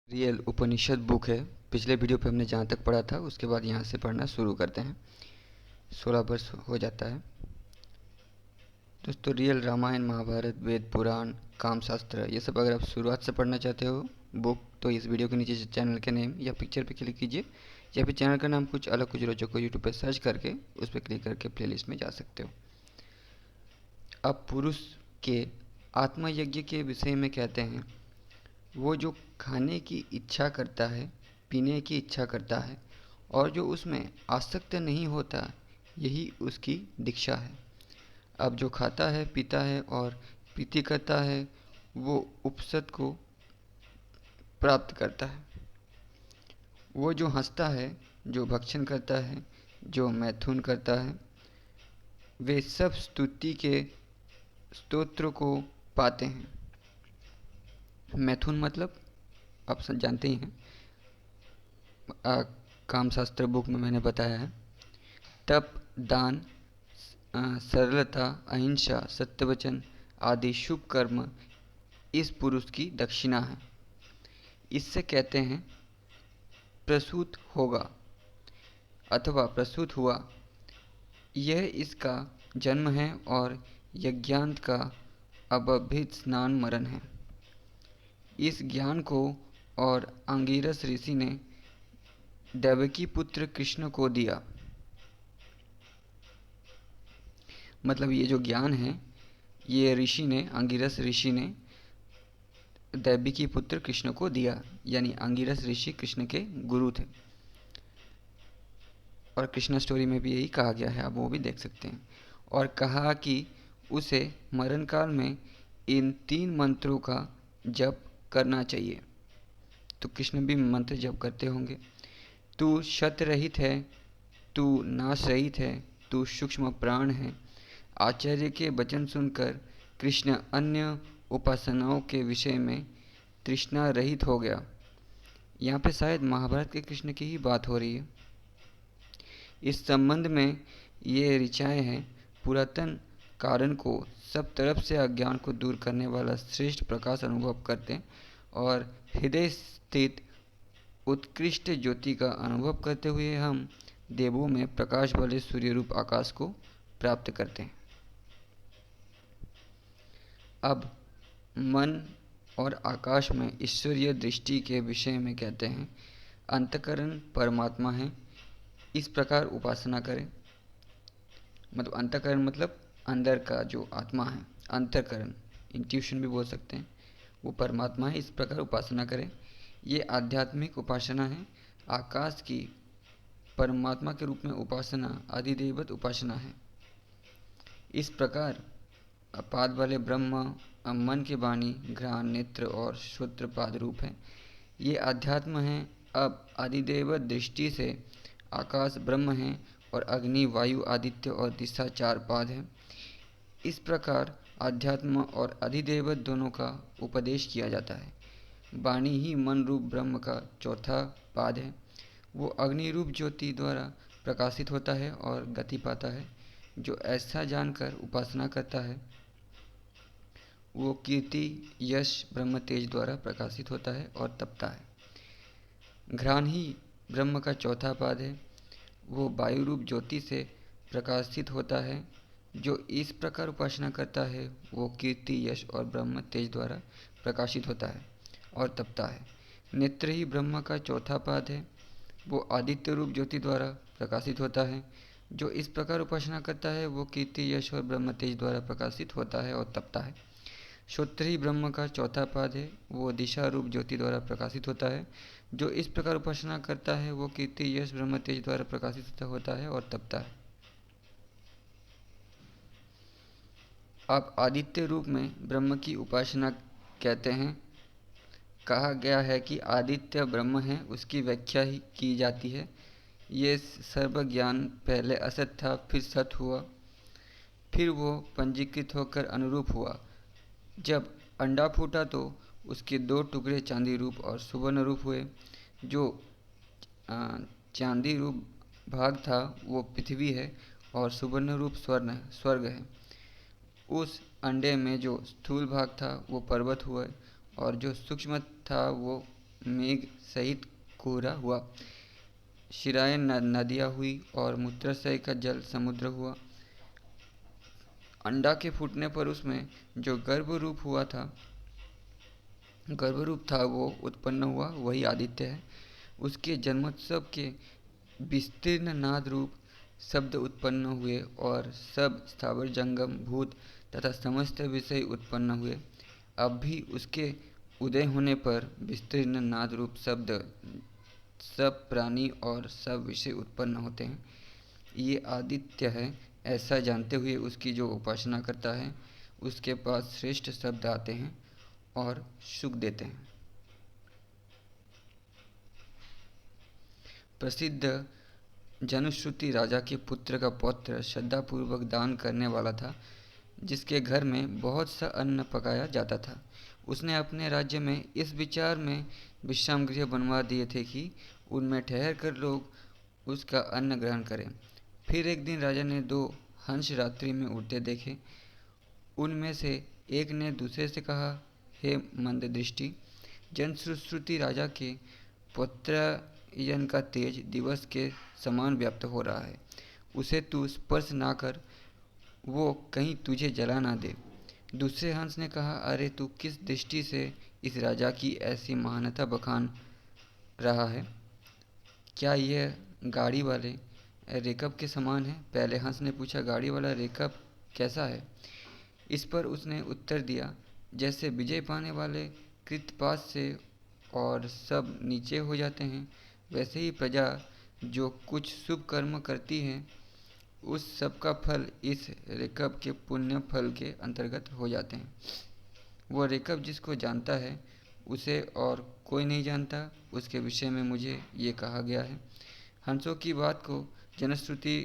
Real उपनिषद book है। पिछले video पे हमने जहाँ तक पढ़ा था उसके बाद यहाँ से पढ़ना शुरू करते हैं। 16 वर्ष हो जाता है दोस्तों। रियल रामायण, महाभारत, वेद, पुराण, कामशास्त्र, ये सब अगर आप शुरुआत से पढ़ना चाहते हो बुक, तो इस वीडियो के नीचे चैनल के नेम या पिक्चर पे क्लिक कीजिए, या फिर चैनल का नाम कुछ अलग कुछ रोचक को यूट्यूब पे सर्च करके उस पर क्लिक करके प्लेलिस्ट में जा सकते हो। अब पुरुष के आत्मयज्ञ के विषय में कहते हैं, वो जो खाने की इच्छा करता है, पीने की इच्छा करता है और जो उसमें आसक्त नहीं होता, यही उसकी दीक्षा है। अब जो खाता है, पीता है और प्रीति करता है, वो उपसत को प्राप्त करता है। वो जो हंसता है, जो भक्षण करता है, जो मैथुन करता है, वे सब स्तुति के स्तोत्र को पाते हैं। मैथुन मतलब आप सब जानते ही हैं, कामशास्त्र बुक में मैंने बताया है। तप, दान, सरलता, अहिंसा, सत्यवचन आदि शुभ कर्म इस पुरुष की दक्षिणा है। इससे कहते हैं प्रसूत होगा अथवा प्रसूत हुआ, यह इसका जन्म है और यज्ञांत का अभ्यभित स्नान मरण है। इस ज्ञान को और अंगिरस ऋषि ने देवकी पुत्र कृष्ण को दिया। मतलब ये जो ज्ञान है, ये ऋषि ने, अंगिरस ऋषि ने देवकी पुत्र कृष्ण को दिया, यानी अंगिरस ऋषि कृष्ण के गुरु थे। और कृष्णा स्टोरी में भी यही कहा गया है, आप वो भी देख सकते हैं। और कहा कि उसे मरण काल में इन 3 मंत्रों का जप करना चाहिए। तो कृष्ण भी मंत्र जप करते होंगे। तू शत रहित है, तू नाश रहित है, तू सूक्ष्म प्राण है। आचार्य के वचन सुनकर कृष्ण अन्य उपासनाओं के विषय में तृष्णा रहित हो गया। यहाँ पे शायद महाभारत के कृष्ण की ही बात हो रही है। इस संबंध में ये ऋचाएँ हैं, पुरातन कारण को सब तरफ से अज्ञान को दूर करने वाला श्रेष्ठ प्रकाश अनुभव करते और हृदय स्थित उत्कृष्ट ज्योति का अनुभव करते हुए हम देवों में प्रकाश वाले सूर्य रूप आकाश को प्राप्त करते हैं। अब मन और आकाश में ईश्वरीय दृष्टि के विषय में कहते हैं, अंतःकरण परमात्मा है, इस प्रकार उपासना करें। मतलब अंतःकरण मतलब अंदर का जो आत्मा है, अंतःकरण इंट्यूशन भी बोल सकते हैं, वो परमात्मा है, इस प्रकार उपासना करें। ये आध्यात्मिक उपासना है। आकाश की परमात्मा के रूप में उपासना अधिदेवत उपासना है। इस प्रकार पाद वाले ब्रह्म मन के वाणी, घ्राण, नेत्र और श्रोत्र पाद रूप है, ये अध्यात्म है। अब अधिदेवत दृष्टि से आकाश ब्रह्म है और अग्नि, वायु, आदित्य और दिशा 4 पाद है। इस प्रकार अध्यात्म और अधिदेवत दोनों का उपदेश किया जाता है। वाणी ही मन रूप ब्रह्म का चौथा पाद है। वो अग्नि रूप ज्योति द्वारा प्रकाशित होता है और गति पाता है। जो ऐसा जानकर उपासना करता है, वो कीर्ति, यश, ब्रह्म तेज द्वारा प्रकाशित होता है और तपता है। घ्राण ही ब्रह्म का चौथा पाद है। वो वायु रूप ज्योति से प्रकाशित होता है। जो इस प्रकार उपासना करता है, वो कीर्ति, यश और ब्रह्म तेज द्वारा प्रकाशित होता है और तपता है। नेत्र ही ब्रह्म का चौथा पाद है। वो आदित्य रूप ज्योति द्वारा प्रकाशित होता है। जो इस प्रकार उपासना करता है, वो कीर्ति, यश और ब्रह्म तेज द्वारा प्रकाशित होता है और तपता है। श्रोत्र ही ब्रह्म का चौथा पाद है। वो दिशा रूप ज्योति द्वारा प्रकाशित होता है। जो इस प्रकार उपासना करता है, वो कीर्ति, यश, ब्रह्म तेज द्वारा प्रकाशित होता है और तपता है। अब आदित्य रूप में ब्रह्म की उपासना कहते हैं। कहा गया है कि आदित्य ब्रह्म है, उसकी व्याख्या ही की जाती है। ये सर्व ज्ञान पहले असत था, फिर सत हुआ, फिर वो पंजीकृत होकर अनुरूप हुआ। जब अंडा फूटा तो उसके 2 टुकड़े चांदी रूप और सुवर्ण रूप हुए। जो चांदी रूप भाग था वो पृथ्वी है और सुवर्ण रूप स्वर्ग है। उस अंडे में जो स्थूल भाग था वो पर्वत हुआ और जो सूक्ष्म था वो मेघ सहित कोहरा हुआ। शिराएँ नदियाँ हुई और मूत्राशय का जल समुद्र हुआ। अंडा के फूटने पर उसमें जो गर्भरूप था वो उत्पन्न हुआ, वही आदित्य है। उसके जन्मोत्सव के विस्तीर्ण नाद रूप शब्द उत्पन्न हुए और सब स्थावर जंगम भूत तथा समस्त विषय उत्पन्न हुए। अब भी उसके उदय होने पर विस्तीर्ण नाद रूप शब्द, सब प्राणी और सब विषय उत्पन्न होते हैं। ये आदित्य है ऐसा जानते हुए उसकी जो उपासना करता है, उसके पास श्रेष्ठ शब्द आते हैं और सुख देते हैं। प्रसिद्ध जनश्रुति राजा के पुत्र का पौत्र श्रद्धापूर्वक दान करने वाला था, जिसके घर में बहुत सा अन्न पकाया जाता था। उसने अपने राज्य में इस विचार में विश्राम गृह बनवा दिए थे कि उनमें ठहर कर लोग उसका अन्न ग्रहण करें। फिर एक दिन राजा ने दो हंस रात्रि में उड़ते देखे। उनमें से एक ने दूसरे से कहा, हे मंददृष्टि, जनश्रुति राजा के पौत्रयन का तेज दिवस के समान व्याप्त हो रहा है। उसे तू स्पर्श ना कर, वो कहीं तुझे जला ना दे। दूसरे हंस ने कहा, अरे तू किस दृष्टि से इस राजा की ऐसी महानता बखान रहा है? क्या यह गाड़ी वाले रेकब के समान है? पहले हंस ने पूछा, गाड़ी वाला रेकब कैसा है? इस पर उसने उत्तर दिया, जैसे विजय पाने वाले कृतपास से और सब नीचे हो जाते हैं, वैसे ही प्रजा जो कुछ शुभ कर्म करती है उस सब का फल इस रेकब के पुण्य फल के अंतर्गत हो जाते हैं। वह रेकब जिसको जानता है उसे और कोई नहीं जानता, उसके विषय में मुझे ये कहा गया है। हंसों की बात को जनश्रुति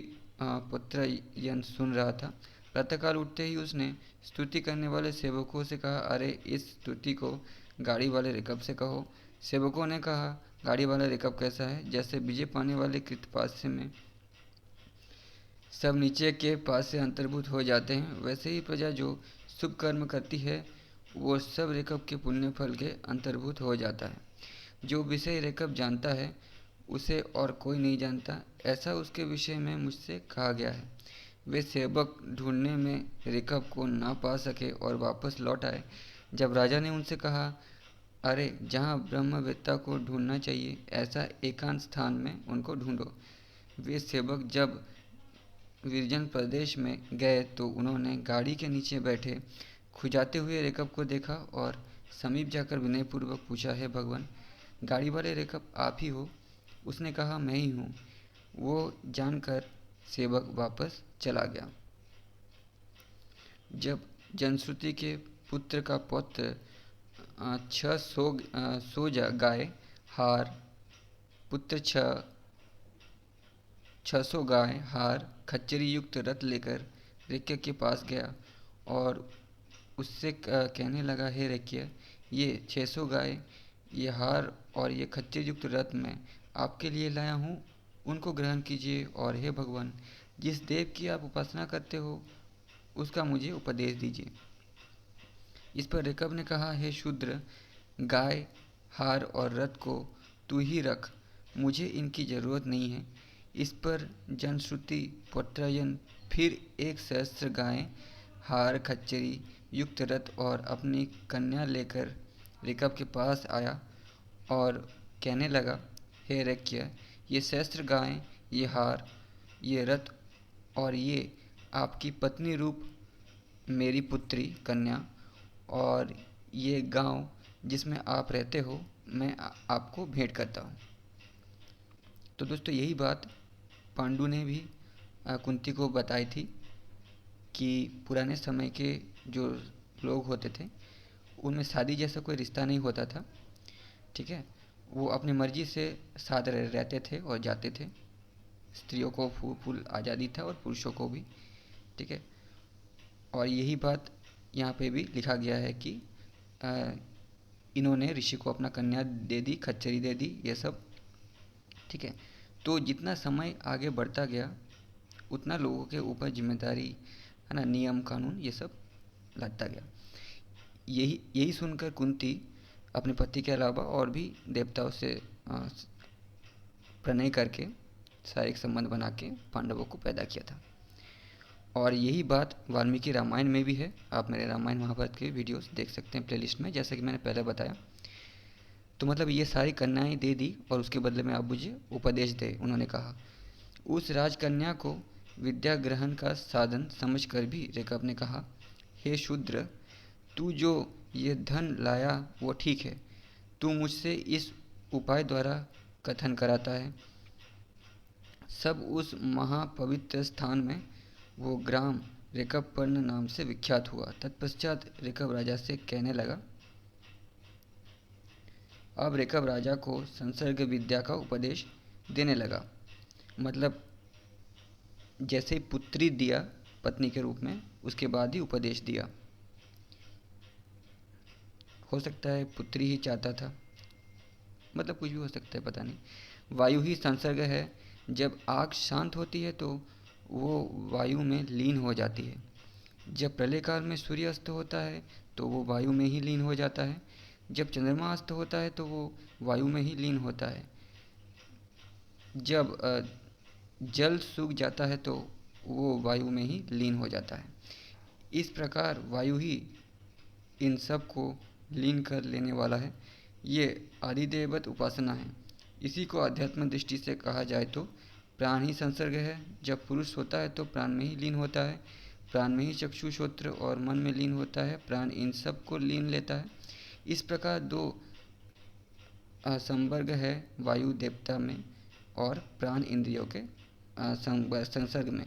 पुत्र यन सुन रहा था। प्रातःकाल उठते ही उसने स्तुति करने वाले सेवकों से कहा, अरे इस स्तुति को गाड़ी वाले रेकब से कहो। सेवकों ने कहा, गाड़ी वाला रेकब कैसा है? जैसे विजय पाने वाले कृतपास्य में सब नीचे के पास से अंतर्भूत हो जाते हैं, वैसे ही प्रजा जो शुभ कर्म करती है वो सब रेकब के पुण्य फल के अंतर्भूत हो जाता है। जो विषय रेकब जानता है उसे और कोई नहीं जानता, ऐसा उसके विषय में मुझसे कहा गया है। वे सेवक ढूंढने में रेकब को ना पा सके और वापस लौट आए। जब राजा ने उनसे कहा, अरे जहाँ ब्रह्मवेत्ता को ढूंढना चाहिए ऐसा एकांत स्थान में उनको ढूंढो। वे सेवक जब विरजन प्रदेश में गए तो उन्होंने गाड़ी के नीचे बैठे खुजाते हुए रेकब को देखा और समीप जाकर विनयपूर्वक पूछा, है भगवान, गाड़ी वाले रेकब आप ही हो? उसने कहा, मैं ही हूँ। वो जानकर सेवक वापस चला गया। जब जनश्रुति के पुत्र का पौत्र 600 गाय हार पुत्र 600 गाय हार खच्चरी युक्त रथ लेकर रेक्य के पास गया और उससे कहने लगा, हे रेक्य, ये 600 गाय, ये हार और ये खच्चर युक्त रथ मैं आपके लिए लाया हूँ, उनको ग्रहण कीजिए। और हे भगवान, जिस देव की आप उपासना करते हो उसका मुझे उपदेश दीजिए। इस पर रेकब ने कहा, हे शूद्र, गाय हार और रथ को तू ही रख, मुझे इनकी जरूरत नहीं है। इस पर जनश्रुति पुत्रयन फिर 1 सहस्त्र गाय हार खच्चरी युक्त रथ और अपनी कन्या लेकर रेकब के पास आया और कहने लगा, हे रेक्य, ये सहस्त्र गाय, ये हार, ये रथ और ये आपकी पत्नी रूप मेरी पुत्री कन्या और ये गांव जिसमें आप रहते हो, मैं आपको भेंट करता हूँ। तो दोस्तों यही बात पांडु ने भी कुंती को बताई थी कि पुराने समय के जो लोग होते थे उनमें शादी जैसा कोई रिश्ता नहीं होता था। ठीक है, वो अपनी मर्जी से साथ रहते थे और जाते थे। स्त्रियों को फुल आज़ादी था और पुरुषों को भी। ठीक है, और यही बात यहाँ पे भी लिखा गया है कि इन्होंने ऋषि को अपना कन्या दे दी, खच्चरी दे दी, ये सब। ठीक है, तो जितना समय आगे बढ़ता गया उतना लोगों के ऊपर जिम्मेदारी, है ना, नियम कानून ये सब लगता गया। यही यही सुनकर कुंती अपने पति के अलावा और भी देवताओं से प्रणय करके शारीरिक संबंध बना के पांडवों को पैदा किया था। और यही बात वाल्मीकि रामायण में भी है। आप मेरे रामायण महाभारत के वीडियोस देख सकते हैं प्लेलिस्ट में, जैसा कि मैंने पहले बताया। तो मतलब ये सारी कन्याएं दे दी और उसके बदले में आप मुझे उपदेश दे, उन्होंने कहा। उस राजकन्या को विद्या ग्रहण का साधन समझकर भी रेखव ने कहा, हे शूद्र, तू जो ये धन लाया वो ठीक है। तू मुझसे इस उपाय द्वारा कथन कराता है। सब उस महापवित्र स्थान में वो ग्राम रेकबपर्ण नाम से विख्यात हुआ। तत्पश्चात रेकब राजा से कहने लगा। अब रेकब राजा को संसर्ग विद्या का उपदेश देने लगा। मतलब जैसे ही पुत्री दिया पत्नी के रूप में, उसके बाद ही उपदेश दिया। हो सकता है पुत्री ही चाहता था, मतलब कुछ भी हो सकता है, पता नहीं। वायु ही संसर्ग है। जब आग शांत होती है तो वो वायु में लीन हो जाती है। जब प्रलय काल में सूर्य अस्त होता है तो वो वायु में ही लीन हो जाता है। जब चंद्रमा अस्त होता है तो वो वायु में ही लीन होता है। जब जल सूख जाता है तो वो वायु में ही लीन हो जाता है। इस प्रकार वायु ही इन सब को लीन कर लेने वाला है। ये आदिदेवत उपासना है। इसी को आध्यात्म दृष्टि से कहा जाए तो प्राण ही संसर्ग है। जब पुरुष होता है तो प्राण में ही लीन होता है। प्राण में ही चक्षु श्रोत्र और मन में लीन होता है। प्राण इन सब को लीन लेता है। इस प्रकार दो संवर्ग है वायु देवता में और प्राण इंद्रियों के संसर्ग में।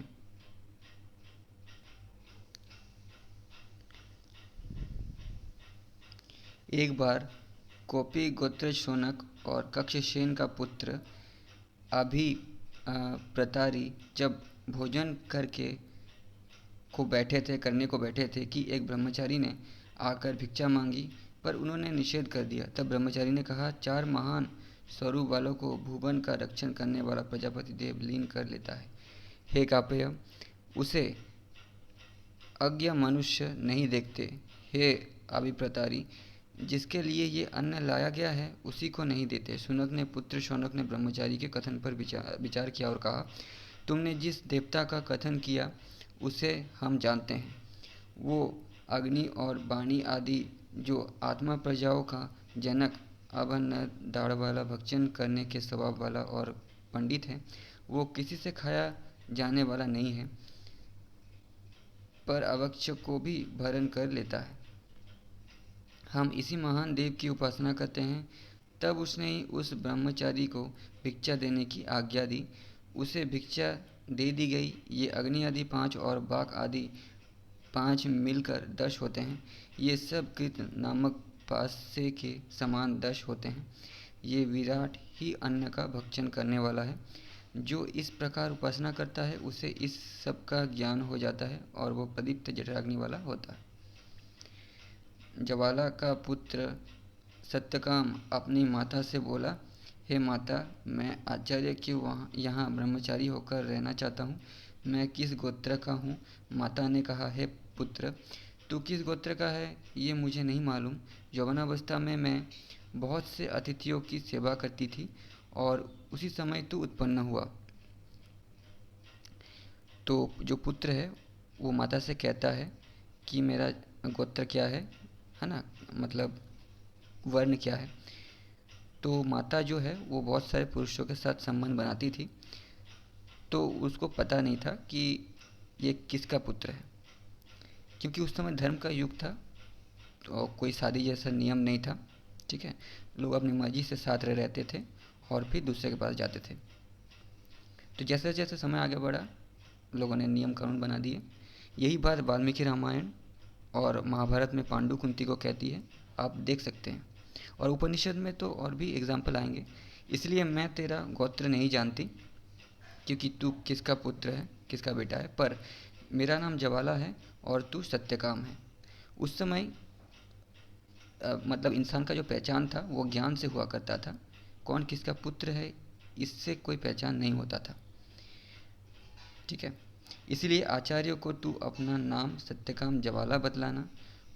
एक बार कौपी गोत्र शौनक और कक्षसेन का पुत्र अभि प्रतारी जब भोजन करने को बैठे थे कि एक ब्रह्मचारी ने आकर भिक्षा मांगी, पर उन्होंने निषेध कर दिया। तब ब्रह्मचारी ने कहा, 4 महान स्वरूप वालों को भुवन का रक्षण करने वाला प्रजापति देव लीन कर लेता है। हे कापेय, उसे अज्ञ मनुष्य नहीं देखते। हे अभिप्रतारी, जिसके लिए ये अन्न लाया गया है उसी को नहीं देते। शौनक ने ब्रह्मचारी के कथन पर विचार किया और कहा, तुमने जिस देवता का कथन किया उसे हम जानते हैं। वो अग्नि और वाणी आदि जो आत्मा प्रजाओं का जनक, अभन्न दाढ़ वाला, भक्षण करने के स्वभाव वाला और पंडित है। वो किसी से खाया जाने वाला नहीं है, पर अवक्ष को भी भरण कर लेता है। हम इसी महान देव की उपासना करते हैं। तब उसने ही उस ब्रह्मचारी को भिक्षा देने की आज्ञा दी। उसे भिक्षा दे दी गई। ये अग्नि आदि 5 और बाक आदि 5 मिलकर 10 होते हैं। ये सब कृत नामक पासे के समान 10 होते हैं। ये विराट ही अन्न का भक्षण करने वाला है। जो इस प्रकार उपासना करता है उसे इस सब का ज्ञान हो जाता है और वो प्रदीप्त जठराग्नि वाला होता है। ज्वाला का पुत्र सत्यकाम अपनी माता से बोला, हे माता, मैं आचार्य के यहाँ ब्रह्मचारी होकर रहना चाहता हूँ। मैं किस गोत्र का हूँ? माता ने कहा, हे पुत्र, तू किस गोत्र का है ये मुझे नहीं मालूम। यौवनावस्था में मैं बहुत से अतिथियों की सेवा करती थी और उसी समय तू उत्पन्न हुआ। तो जो पुत्र है वो माता से कहता है कि मेरा गोत्र क्या है ना, मतलब वर्ण क्या है। तो माता जो है वो बहुत सारे पुरुषों के साथ संबंध बनाती थी, तो उसको पता नहीं था कि ये किसका पुत्र है, क्योंकि उस समय धर्म का युग था तो कोई शादी जैसा नियम नहीं था। ठीक है, लोग अपनी मर्जी से साथ रहते थे और फिर दूसरे के पास जाते थे। तो जैसे जैसे समय आगे बढ़ा लोगों ने नियम कानून बना दिए। यही बात वाल्मीकि रामायण और महाभारत में पांडु कुंती को कहती है, आप देख सकते हैं। और उपनिषद में तो और भी एग्जाम्पल आएंगे। इसलिए मैं तेरा गोत्र नहीं जानती क्योंकि तू किसका पुत्र है, किसका बेटा है, पर मेरा नाम ज्वाला है और तू सत्यकाम है। उस समय मतलब इंसान का जो पहचान था वो ज्ञान से हुआ करता था। कौन किसका पुत्र है इससे कोई पहचान नहीं होता था। ठीक है, इसलिए आचार्य को तू अपना नाम सत्यकाम ज्वाला बतलाना।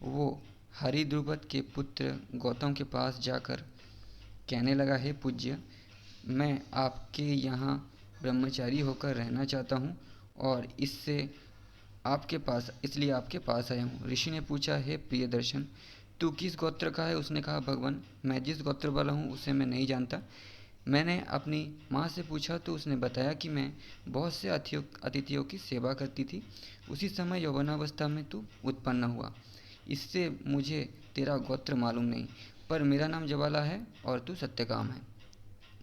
वो हरिद्रुपद के पुत्र गौतम के पास जाकर कहने लगा, हे पूज्य, मैं आपके यहाँ ब्रह्मचारी होकर रहना चाहता हूँ और इसलिए आपके पास आया हूँ। ऋषि ने पूछा, हे प्रियदर्शन, तू किस गोत्र का है? उसने कहा, भगवान, मैं जिस गोत्र वाला हूँ उसे मैं नहीं जानता। मैंने अपनी माँ से पूछा तो उसने बताया कि मैं बहुत से अतिथियों की सेवा करती थी। उसी समय यौवनावस्था में तू उत्पन्न हुआ। इससे मुझे तेरा गोत्र मालूम नहीं, पर मेरा नाम जवाला है और तू सत्यकाम है।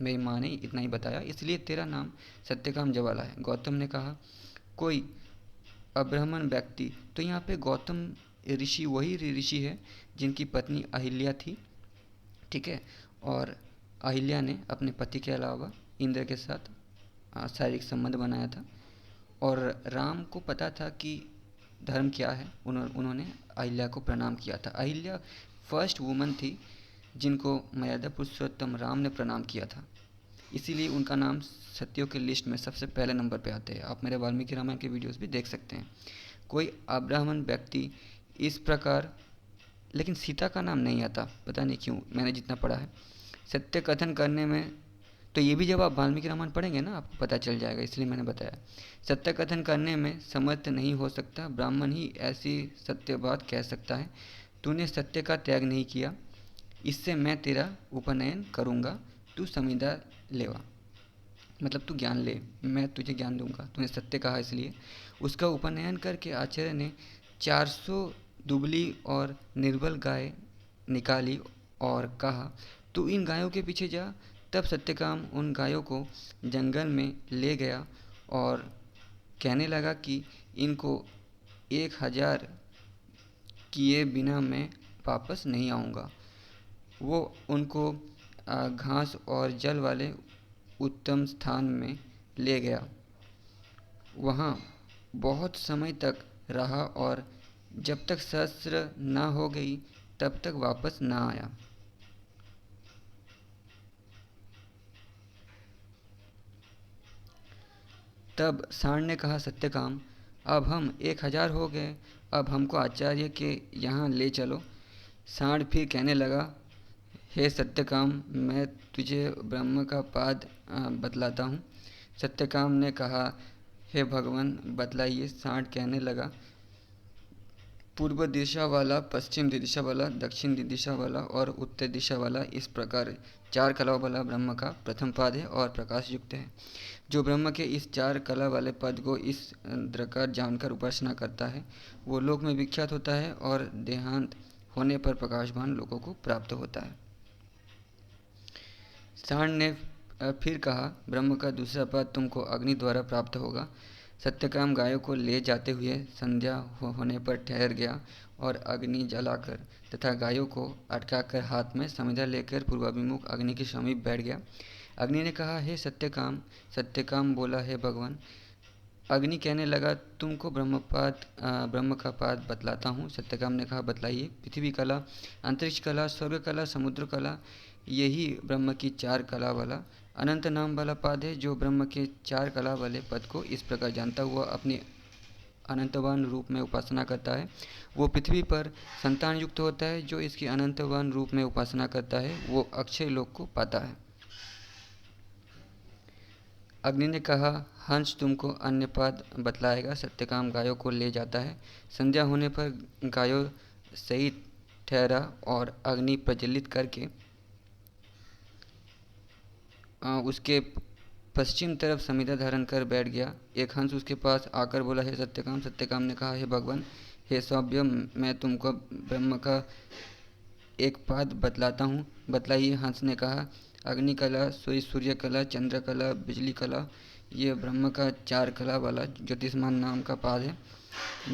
मेरी माँ ने इतना ही बताया, इसलिए तेरा नाम सत्यकाम जवाला है। गौतम ने कहा, कोई अब्राह्मण व्यक्ति? तो यहाँ पे गौतम ऋषि वही ऋषि है जिनकी पत्नी अहिल्या थी, ठीक है। और अहिल्या ने अपने पति के अलावा इंद्र के साथ शारीरिक संबंध बनाया था और राम को पता था कि धर्म क्या है। उन्होंने अहिल्या को प्रणाम किया था। अहिल्या फर्स्ट वुमन थी जिनको मर्यादा पुरुषोत्तम राम ने प्रणाम किया था, इसीलिए उनका नाम सत्यों के लिस्ट में सबसे पहले नंबर पे आते हैं। आप मेरे वाल्मीकि रामायण के वीडियोस भी देख सकते हैं। कोई अब्राह्मण व्यक्ति इस प्रकार, लेकिन सीता का नाम नहीं आता, पता नहीं क्यों, मैंने जितना पढ़ा है। सत्य कथन करने में, तो ये भी जब आप वाल्मीकि रामायण पढ़ेंगे ना आपको पता चल जाएगा, इसलिए मैंने बताया। सत्य कथन करने में समर्थ नहीं हो सकता, ब्राह्मण ही ऐसी सत्य बात कह सकता है। तूने सत्य का त्याग नहीं किया, इससे मैं तेरा उपनयन करूँगा, तू संविदा लेवा, मतलब तू ज्ञान ले, मैं तुझे ज्ञान दूंगा। तूने सत्य कहा इसलिए। उसका उपनयन करके आचार्य ने 400 दुबली और निर्बल गाय निकाली और कहा, तू इन गायों के पीछे जा। तब सत्यकाम उन गायों को जंगल में ले गया और कहने लगा कि इनको 1000 किए बिना मैं वापस नहीं आऊँगा। वो उनको घास और जल वाले उत्तम स्थान में ले गया। वहाँ बहुत समय तक रहा और जब तक सहस्र न हो गई तब तक वापस न आया। तब सांड ने कहा, सत्यकाम, अब हम 1000 हो गए, अब हमको आचार्य के यहाँ ले चलो। सांड फिर कहने लगा, हे सत्यकाम, मैं तुझे ब्रह्म का पाद बतलाता हूँ। सत्यकाम ने कहा, हे भगवान, बतलाइए। सांड कहने लगा, पूर्व दिशा वाला, पश्चिम दिशा वाला, दक्षिण दिशा वाला और उत्तर दिशा वाला, इस प्रकार 4 कलाओं वाला ब्रह्म का प्रथम पाद है और प्रकाश युक्त है। जो ब्रह्म के इस 4 कला वाले पद को इस प्रकार जानकर उपासना करता है, वो लोक में विख्यात होता है और देहांत होने पर प्रकाशवान लोगों को प्राप्त होता है। सांड ने फिर कहा, ब्रह्म का दूसरा पद तुमको अग्नि द्वारा प्राप्त होगा। सत्यकाम गायों को ले जाते हुए संध्या होने पर ठहर गया और अग्नि जलाकर तथा गायों को अटकाकर हाथ में समिधा लेकर पूर्वाभिमुख अग्नि के समीप बैठ गया। अग्नि ने कहा, हे सत्यकाम। सत्यकाम बोला, हे भगवान। अग्नि कहने लगा, तुमको ब्रह्म का पाद बतलाता हूँ। सत्यकाम ने कहा, बतलाइए। पृथ्वी कला, अंतरिक्ष कला, स्वर्ग कला, समुद्र कला, यही ब्रह्म की 4 कला वाला अनंत नाम वाला पाद है। जो ब्रह्म के 4 कला वाले पद को इस प्रकार जानता हुआ अपने अनंतवान रूप में उपासना करता है, वो पृथ्वी पर संतान युक्त होता है। जो इसकी अनंतवान रूप में उपासना करता है वो अक्षय लोक को पाता है। अग्नि ने कहा, हंस तुमको अन्य पाद बतलाएगा। सत्यकाम गायों को ले जाता है। संध्या होने पर गायों सहित ठहरा और अग्नि प्रज्वलित करके उसके पश्चिम तरफ समिधा धारण कर बैठ गया। एक हंस उसके पास आकर बोला, हे सत्यकाम। सत्यकाम ने कहा, हे भगवान, हे सौभ्य, मैं तुमको ब्रह्म का एक पाद बतलाता हूँ, बतलाइए। हंस ने कहा, अग्नि कला, सूर्य कला, चंद्र कला, बिजली कला, ये ब्रह्म का 4 कला वाला ज्योतिष्मान नाम का पाद है।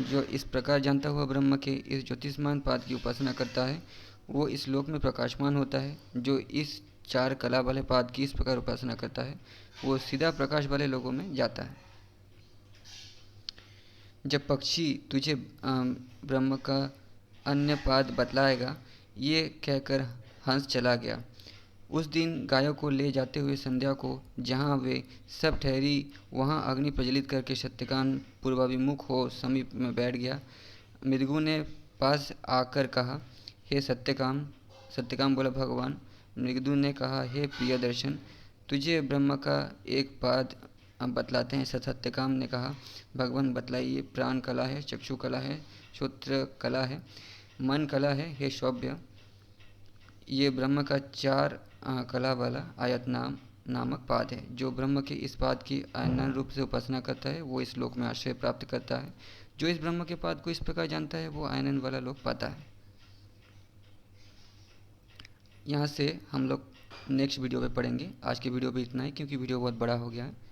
जो इस प्रकार जानता हुआ ब्रह्म के इस ज्योतिष्मान पाद की उपासना करता है वो इस लोक में प्रकाशमान होता है। जो इस 4 कला वाले पाद की इस प्रकार उपासना करता है वो सीधा प्रकाश वाले लोगों में जाता है। जब पक्षी तुझे ब्रह्म का अन्य पाद बतलाएगा, ये कहकर हंस चला गया। उस दिन गायों को ले जाते हुए संध्या को जहाँ वे सब ठहरी वहाँ अग्नि प्रज्वलित करके सत्यकाम पूर्वाभिमुख हो समीप में बैठ गया। मृगु ने पास आकर कहा, हे सत्यकाम। सत्यकाम बोला भगवान। मृगदू ने कहा, हे प्रियदर्शन, तुझे ब्रह्म का एक पाद बतलाते हैं। सत्यकाम ने कहा, भगवान बतलाइए। प्राण कला है, चक्षु कला है, श्रोत्र कला है, मन कला है। हे सौभ्य, ये ब्रह्म का चार कला वाला आयत नामक पाद है। जो ब्रह्म के इस पाद की आनंद रूप से उपासना करता है वो इस लोक में आश्रय प्राप्त करता है। जो इस ब्रह्म के पाद को इस प्रकार जानता है वो आनंद वाला लोक पाता है। यहाँ से हम लोग नेक्स्ट वीडियो पे पढ़ेंगे। आज की वीडियो भी इतना ही, क्योंकि वीडियो बहुत बड़ा हो गया है।